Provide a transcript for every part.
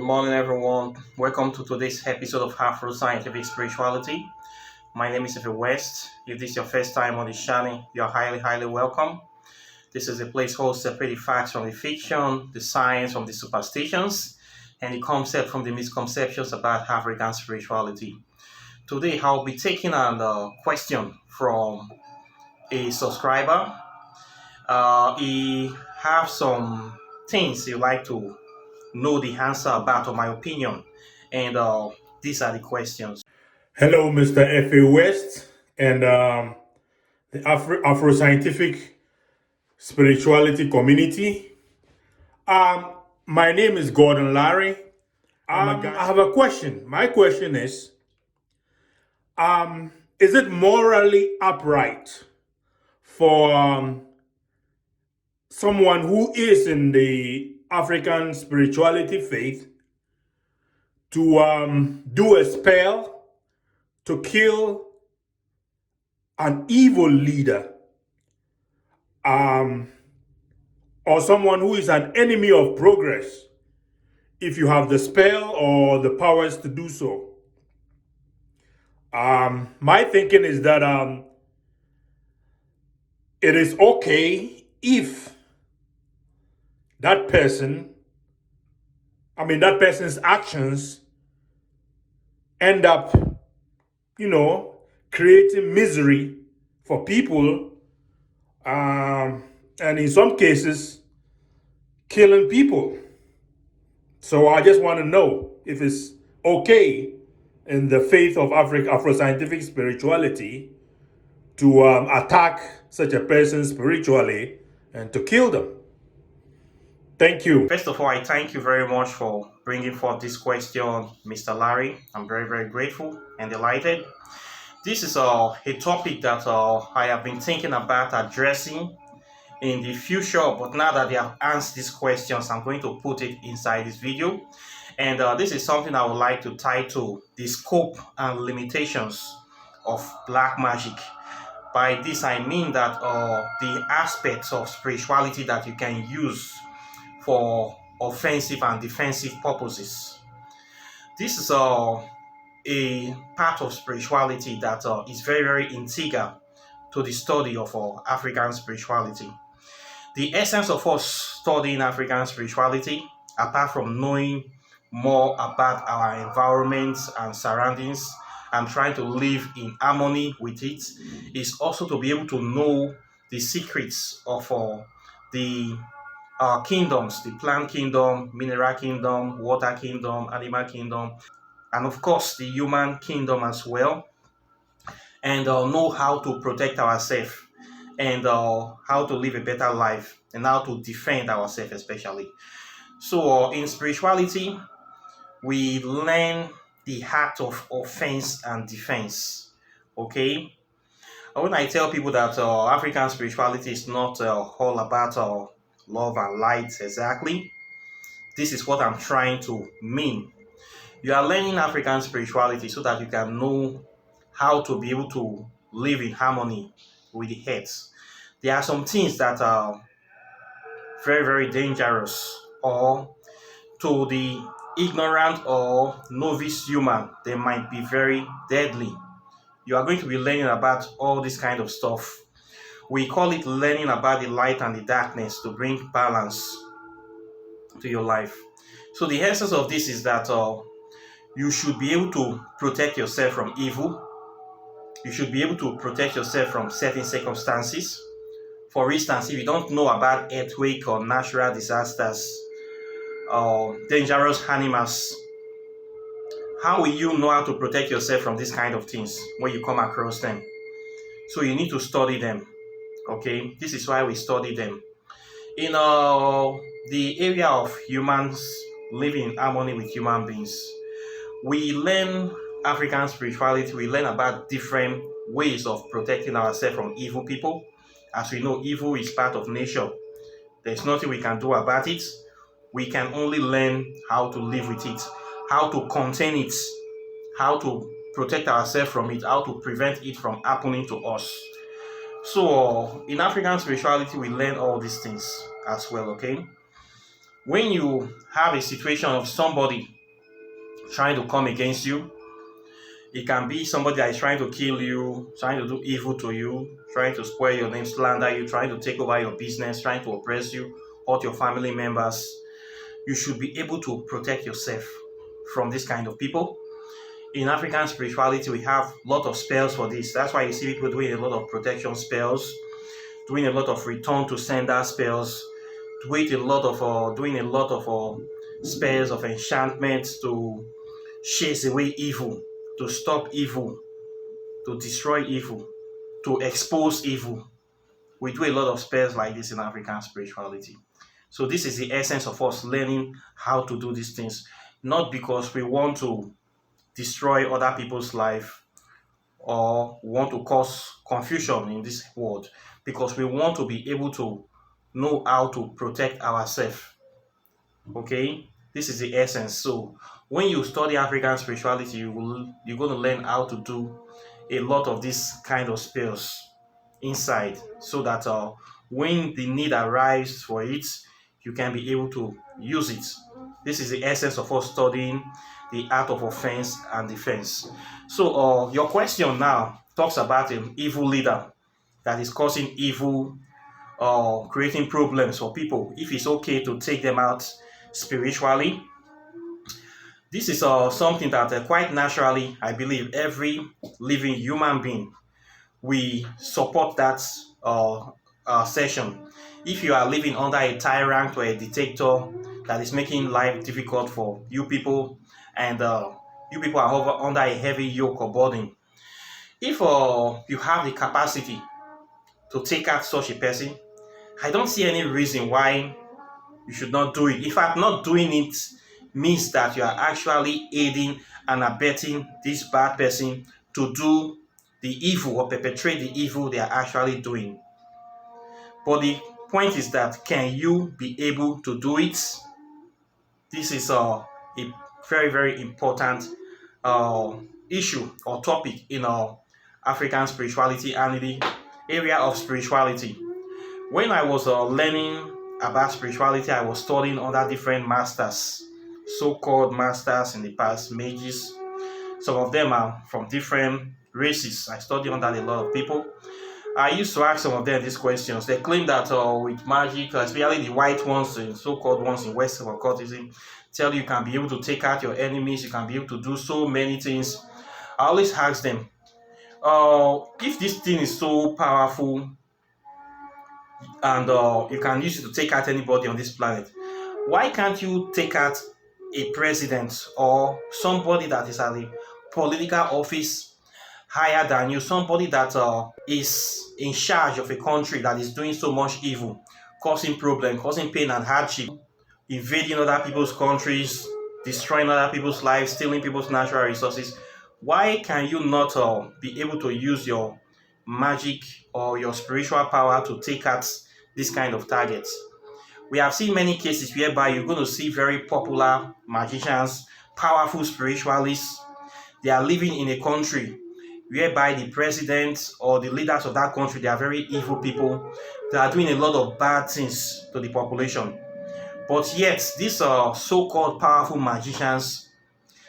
morning, everyone. Welcome to today's episode of Afro Scientific Spirituality. My name is Efe West. If this is your first time on this channel, you're highly welcome. This is a place where we separate the facts from the fiction, the science from the superstitions, and the concept from the misconceptions about African spirituality. Today, I'll be taking a question from a subscriber. He have some things he'd like to know the answer about, or my opinion, and these are the questions. Hello, Mr. F.A. West and the Afro-Scientific Spirituality Community. My name is Gordon Larry. I have a question. My question is it morally upright for someone who is in the African spirituality faith to do a spell to kill an evil leader or someone who is an enemy of progress if you have the spell or the powers to do so? My thinking is that it is okay if that person's actions end up, creating misery for people, and in some cases, killing people. So I just want to know if it's okay in the faith of Afro-scientific spirituality to attack such a person spiritually and to kill them. Thank you. First of all, I thank you very much for bringing forth this question, Mr. Larry. I'm very grateful and delighted. This is a topic that I have been thinking about addressing in the future, but now that they have answered these questions, I'm going to put it inside this video. And this is something I would like to title The Scope and Limitations of Black Magic. By this, I mean that the aspects of spirituality that you can use for offensive and defensive purposes. This is a part of spirituality that is very integral to the study of African spirituality. The essence of us studying African spirituality, apart from knowing more about our environment and surroundings and trying to live in harmony with it, is also to be able to know the secrets of the kingdoms, the plant kingdom, mineral kingdom, water kingdom, animal kingdom, and of course the human kingdom as well, and know how to protect ourselves and how to live a better life and how to defend ourselves especially. So in spirituality, we learn the art of offense and defense. Okay? When I tell people that African spirituality is not all about love and light exactly, this is what I'm trying to mean. You are learning African spirituality so that you can know how to be able to live in harmony with the earth. There are some things that are very dangerous, or to the ignorant or novice human, they might be very deadly. You are going to be learning about all this kind of stuff. We call it learning about the light and the darkness to bring balance to your life. So the essence of this is that you should be able to protect yourself from evil. You should be able to protect yourself from certain circumstances. For instance, if you don't know about earthquake or natural disasters or dangerous animals, how will you know how to protect yourself from these kind of things when you come across them? So you need to study them. Okay, this is why we study them. In the area of humans living in harmony with human beings, we learn African spirituality. We learn about different ways of protecting ourselves from evil people. As we know, evil is part of nature. There's nothing we can do about it. We can only learn how to live with it, how to contain it, how to protect ourselves from it, how to prevent it from happening to us. So in African spirituality, we learn all these things as well, okay? When you have a situation of somebody trying to come against you. It can be somebody that is trying to kill you, trying to do evil to you, trying to spoil your name, slander you, trying to take over your business, trying to oppress you, hurt your family members. You should be able to protect yourself from this kind of people. In African spirituality, we have a lot of spells for this. That's why you see people doing a lot of protection spells, doing a lot of return to sender spells, doing a lot of spells of enchantment to chase away evil, to stop evil, to destroy evil, to expose evil. We do a lot of spells like this in African spirituality. So this is the essence of us learning how to do these things, not because we want to destroy other people's life or want to cause confusion in this world, because we want to be able to know how to protect ourselves. Okay, this is the essence. So when you study African spirituality, you're going to learn how to do a lot of these kind of spells inside, so that when the need arrives for it, you can be able to use it. This is the essence of us studying the art of offense and defense. So your question now talks about an evil leader that is causing evil or creating problems for people, if it's okay to take them out spiritually. This is something that quite naturally, I believe, every living human being, we support that session. If you are living under a tyrant or a dictator that is making life difficult for you people, and you people are under a heavy yoke or burden, if you have the capacity to take out such a person, I don't see any reason why you should not do it. In fact, not doing it means that you are actually aiding and abetting this bad person to do the evil or perpetrate the evil they are actually doing. But the point is that, can you be able to do it? This is a very, very important uh, issue or topic in African spirituality and the area of spirituality. When I was learning about spirituality, I was studying under different masters, so-called masters in the past, mages. Some of them are from different races. I studied under a lot of people. I used to ask some of them these questions. They claim that with magic, especially the white ones, the so-called ones in Western occultism, tell you can be able to take out your enemies, you can be able to do so many things. I always ask them, if this thing is so powerful and you can use it to take out anybody on this planet, why can't you take out a president or somebody that is at a political office higher than you, somebody that is in charge of a country that is doing so much evil, causing problem, causing pain and hardship, invading other people's countries, destroying other people's lives, stealing people's natural resources? Why can you not be able to use your magic or your spiritual power to take out this kind of targets? We have seen many cases whereby you're going to see very popular magicians, powerful spiritualists. They are living in a country whereby the president or the leaders of that country, they are very evil people. They are doing a lot of bad things to the population. But yet, these so-called powerful magicians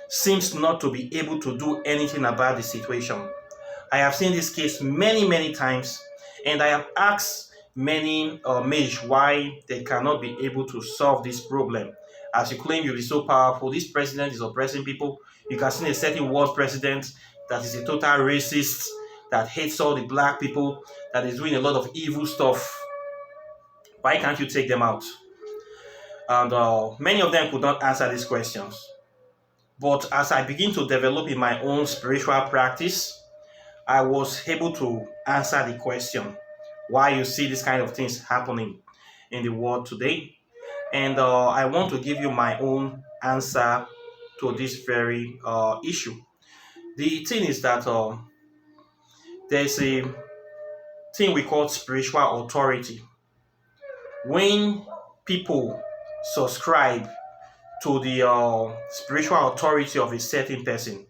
seems not to be able to do anything about the situation. I have seen this case many, many times, and I have asked many mages why they cannot be able to solve this problem. As you claim you'll be so powerful, this president is oppressing people. You can see a certain world president that is a total racist, that hates all the black people, that is doing a lot of evil stuff. Why can't you take them out? And many of them could not answer these questions. But as I begin to develop in my own spiritual practice, I was able to answer the question why you see this kind of things happening in the world today. And I want to give you my own answer to this very issue. The thing is that there's a thing we call spiritual authority. When people subscribe to the spiritual authority of a certain person,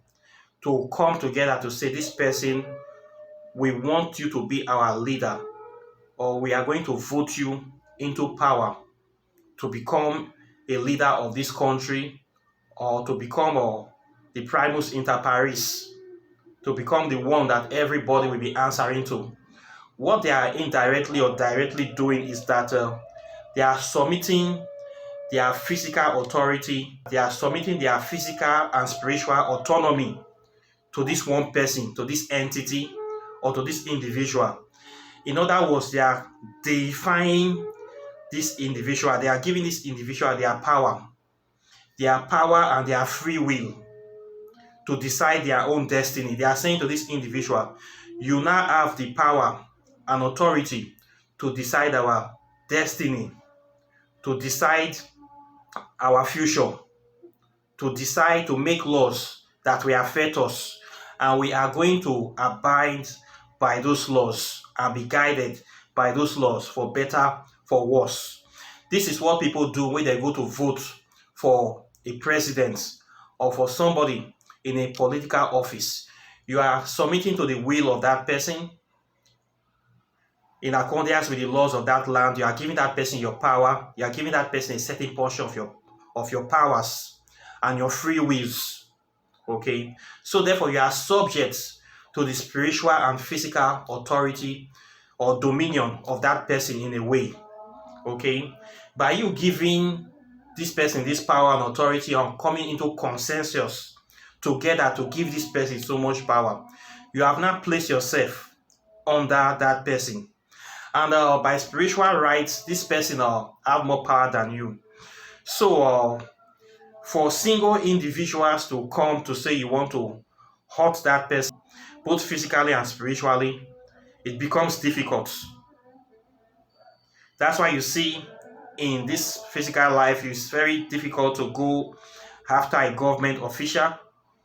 to come together to say, this person, we want you to be our leader, or we are going to vote you into power to become a leader of this country, or to become the primus inter pares, to become the one that everybody will be answering to. What they are indirectly or directly doing is that they are submitting their physical authority, they are submitting their physical and spiritual autonomy to this one person, to this entity, or to this individual. In other words, they are deifying this individual, they are giving this individual their power and their free will to decide their own destiny. They are saying to this individual, you now have the power and authority to decide our destiny, to decide our future, to decide to make laws that will affect us. And we are going to abide by those laws and be guided by those laws, for better, for worse. This is what people do when they go to vote for a president or for somebody in a political office. You are submitting to the will of that person in accordance with the laws of that land. You are giving that person your power. You are giving that person a certain portion of your powers and your free wills. Okay, so therefore you are subject to the spiritual and physical authority or dominion of that person in a way. Okay, by you giving this person this power and authority on coming into consensus together to give this person so much power, you have now placed yourself under that person. And by spiritual rights, this person have more power than you. So for single individuals to come to say you want to hurt that person, both physically and spiritually, it becomes difficult. That's why you see in this physical life, it's very difficult to go after a government official,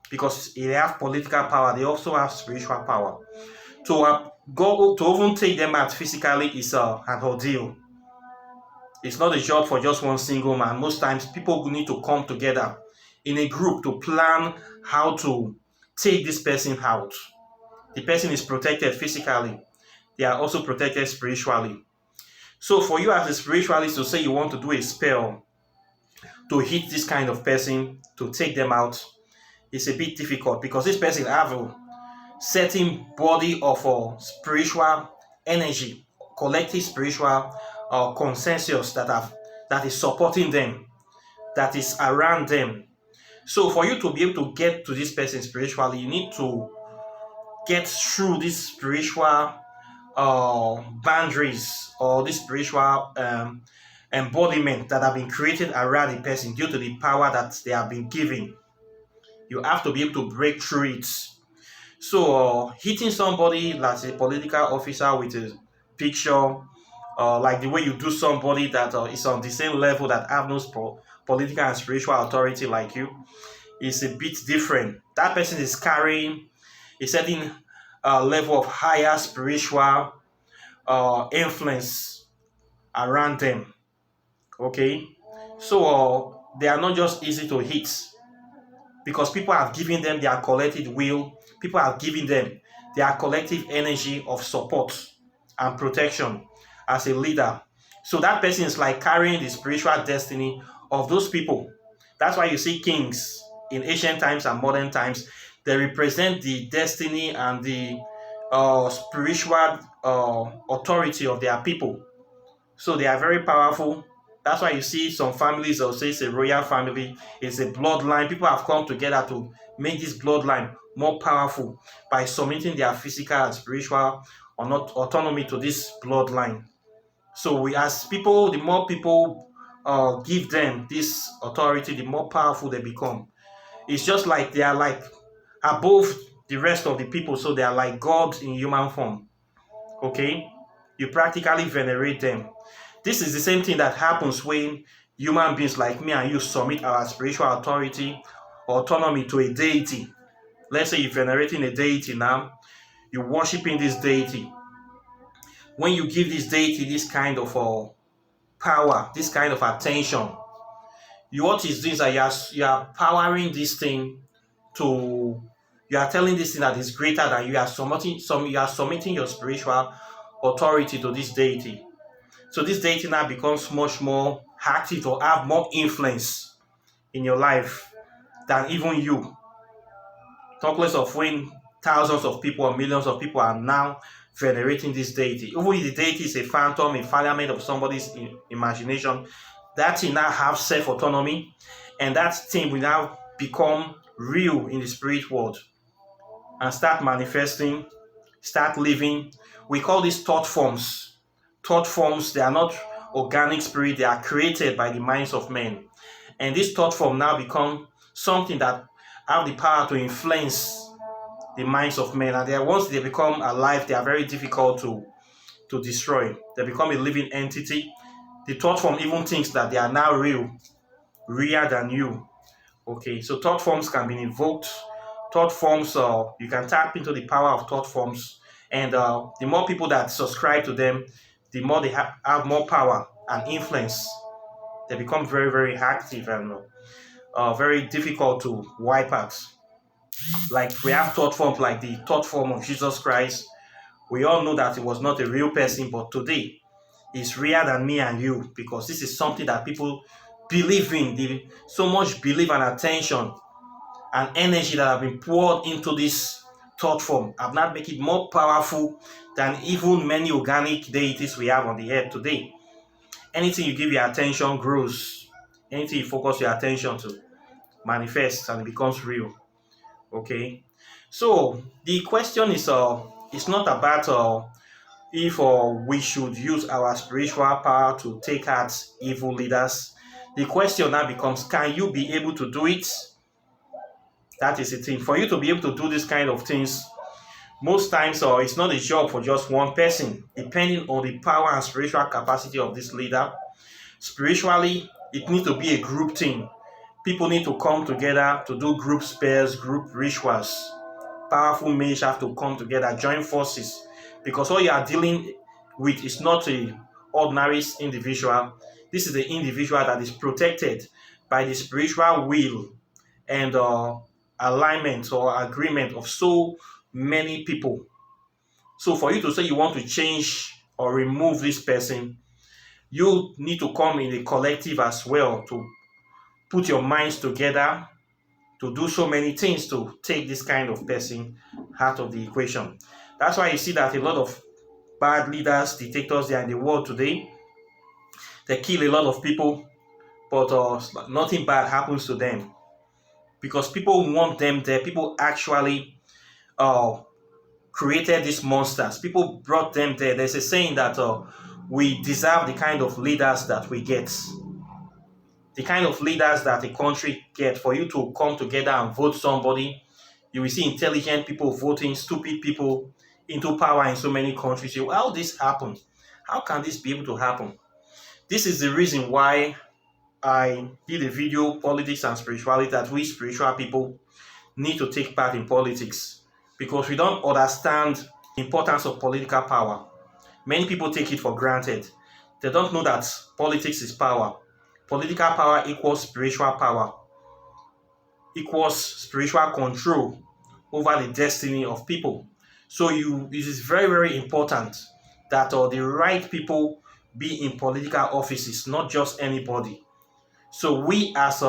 because they have political power, they also have spiritual power. To go to even take them out physically is an ordeal. It's not a job for just one single man. Most times, people need to come together in a group to plan how to take this person out. The person is protected physically, they are also protected spiritually. So, for you as a spiritualist to say you want to do a spell to hit this kind of person, to take them out, is a bit difficult, because this person have a certain body of spiritual energy, collective spiritual consensus that is supporting them, that is around them. So for you to be able to get to this person spiritually, you need to get through this spiritual boundaries, or this spiritual embodiment that have been created around the person due to the power that they have been given. You have to be able to break through it. So hitting somebody like a political officer with a picture, like the way you do somebody that is on the same level, that have no political and spiritual authority like you, is a bit different. That person is carrying a certain level of higher spiritual influence around them. Okay, so they are not just easy to hit, because people have given them their collective will, people have given them their collective energy of support and protection as a leader. So that person is like carrying the spiritual destiny of those people. That's why you see kings in ancient times and modern times, they represent the destiny and the spiritual authority of their people. So they are very powerful. That's why you see some families, or say it's a royal family, it's a bloodline. People have come together to make this bloodline more powerful by submitting their physical and spiritual or not autonomy to this bloodline. So we, as people, the more people give them this authority, the more powerful they become. It's just like they are like above the rest of the people, so they are like gods in human form. Okay, you practically venerate them. This is the same thing that happens when human beings like me and you submit our spiritual authority or autonomy to a deity. Let's say you're venerating a deity now, you're worshiping this deity. When you give this deity this kind of power, this kind of attention, what is this? That you are powering this thing to, you are telling this thing that is greater than you. You are submitting your spiritual authority to this deity. So this deity now becomes much more active or have more influence in your life than even you. Talk less of when thousands of people or millions of people are now venerating this deity. Even if the deity is a phantom, a firmament of somebody's imagination, that thing now have self-autonomy, and that thing will now become real in the spirit world and start manifesting, start living. We call these thought forms. Thought forms, they are not organic spirit, they are created by the minds of men. And this thought form now become something that have the power to influence the minds of men. And once they become alive, they are very difficult to destroy. They become a living entity. The thought form even thinks that they are now real, realer than you. Okay, so thought forms can be invoked. Thought forms, you can tap into the power of thought forms, and the more people that subscribe to them, the more they have more power and influence. They become very, very active and very difficult to wipe out. Like we have thought forms like the thought form of Jesus Christ. We all know that it was not a real person, but today is realer than me and you, because this is something that people believe in. So much belief and attention and energy that have been poured into this thought form have not make it more powerful than even many organic deities we have on the earth today. Anything you give your attention grows. Anything you focus your attention to manifests and it becomes real. Okay. So the question is it's not about if we should use our spiritual power to take out evil leaders. The question now becomes, can you be able to do it? That is the thing. For you to be able to do this kind of things, most times it's not a job for just one person, depending on the power and spiritual capacity of this leader. Spiritually, it needs to be a group thing. People need to come together to do group spells, group rituals. Powerful mages have to come together, join forces, because all you are dealing with is not a ordinary individual. This is the individual that is protected by the spiritual will and alignment or agreement of so many people. So for you to say you want to change or remove this person, you need to come in a collective as well to put your minds together to do so many things to take this kind of person out of the equation. That's why you see that a lot of bad leaders, dictators, they are in the world today. They kill a lot of people, but nothing bad happens to them because people want them there. People actually uh, created these monsters. People brought them there. There's a saying that we deserve the kind of leaders that we get. The kind of leaders that a country gets. For you to come together and vote somebody, you will see intelligent people voting stupid people into power in so many countries. How this happen? How can this be able to happen? This is the reason why I did a video, Politics and Spirituality, that we spiritual people need to take part in politics because we don't understand the importance of political power. Many people take it for granted. They don't know that politics is power. Political power equals spiritual power, equals spiritual control over the destiny of people. So it is very, very important that the right people be in political offices, not just anybody. So we as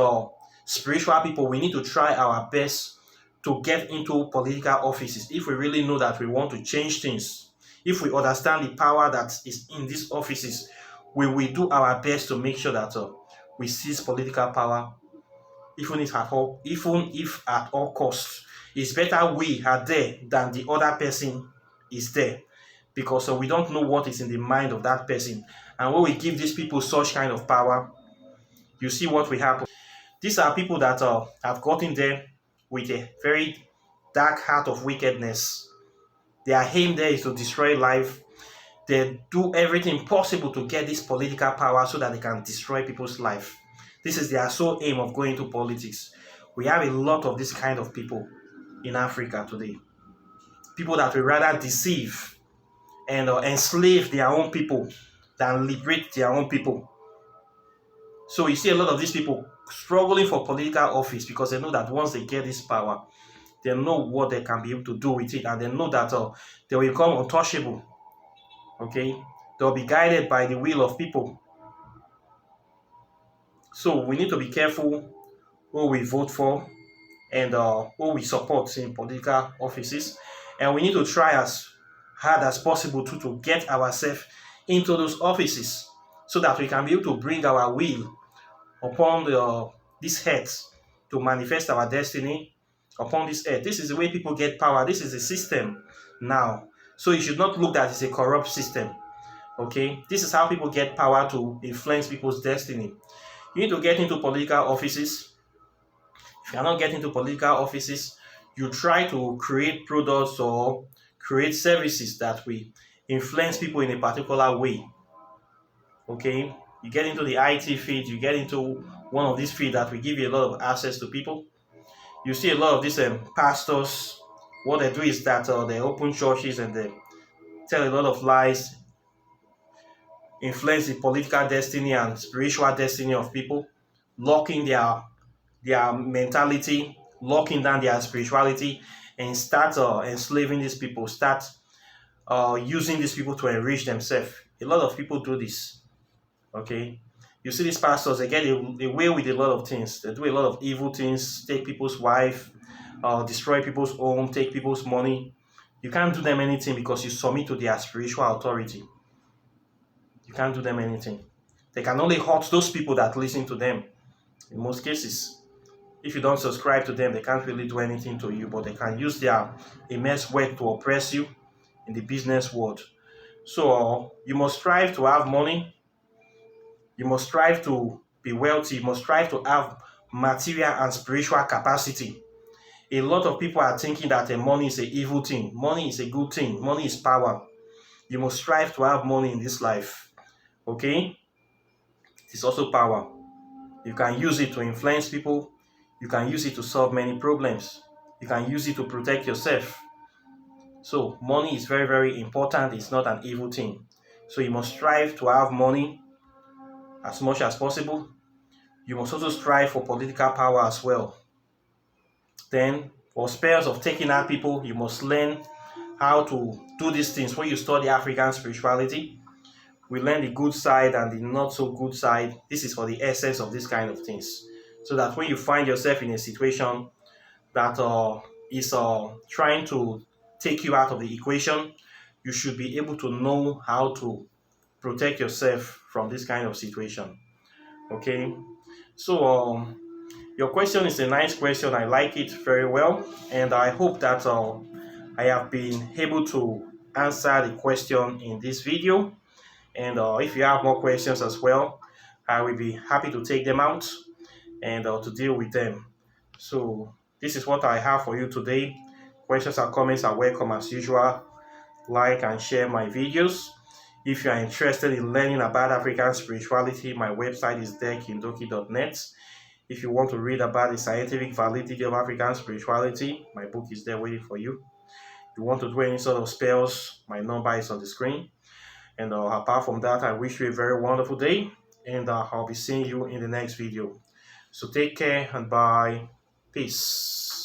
spiritual people, we need to try our best to get into political offices if we really know that we want to change things. If we understand the power that is in these offices, we will do our best to make sure that we seize political power, even if at all costs. It's better we are there than the other person is there, because we don't know what is in the mind of that person. And when we give these people such kind of power, you see what will happen. These are people that have gotten there with a very dark heart of wickedness. Their aim there is to destroy life. They do everything possible to get this political power so that they can destroy people's life. This is their sole aim of going to politics. We have a lot of this kind of people in Africa today. People that will rather deceive and enslave their own people than liberate their own people. So you see a lot of these people struggling for political office because they know that once they get this power, they know what they can be able to do with it, and they know that they will become untouchable. Okay, they'll be guided by the will of people. So we need to be careful who we vote for and who we support in political offices. And we need to try as hard as possible to get ourselves into those offices so that we can be able to bring our will upon this earth to manifest our destiny upon this earth. This is the way people get power. This is the system now. So you should not look at it as a corrupt system. Okay, this is how people get power to influence people's destiny. You need to get into political offices. If you are not getting into political offices, you try to create products or create services that will influence people in a particular way. Okay, you get into the IT field, you get into one of these fields that will give you a lot of access to people. You see a lot of these pastors. What they do is that they open churches and they tell a lot of lies, influence the political destiny and spiritual destiny of people, locking their mentality, locking down their spirituality, and start enslaving these people, start using these people to enrich themselves. A lot of people do this. Okay, you see these pastors, they get away with a lot of things. They do a lot of evil things, take people's wife, destroy people's home, take people's money. You can't do them anything because you submit to their spiritual authority. You can't do them anything. They can only hurt those people that listen to them in most cases. If you don't subscribe to them, they can't really do anything to you, but they can use their immense wealth to oppress you in the business world. So you must strive to have money. You must strive to be wealthy. You must strive to have material and spiritual capacity. A lot of people are thinking that money is an evil thing. Money is a good thing. Money is power. You must strive to have money in this life. Okay? It is also power. You can use it to influence people. You can use it to solve many problems. You can use it to protect yourself. So money is very, very important. It's not an evil thing. So you must strive to have money as much as possible. You must also strive for political power as well. Then, for spells of taking out people, you must learn how to do these things. When you study African spirituality, we learn the good side and the not so good side. This is for the essence of this kind of things. So that when you find yourself in a situation that is trying to take you out of the equation, you should be able to know how to protect yourself from this kind of situation. Okay, so your question is a nice question. I like it very well, and I hope that I have been able to answer the question in this video. And if you have more questions as well, I will be happy to take them out and to deal with them. So this is what I have for you today. Questions and comments are welcome as usual. Like and share my videos. If you are interested in learning about African spirituality, my website is dekindoki.net. If you want to read about the scientific validity of African spirituality, my book is there waiting for you. If you want to do any sort of spells, my number is on the screen. And apart from that, I wish you a very wonderful day, and I'll be seeing you in the next video. So take care and bye. Peace.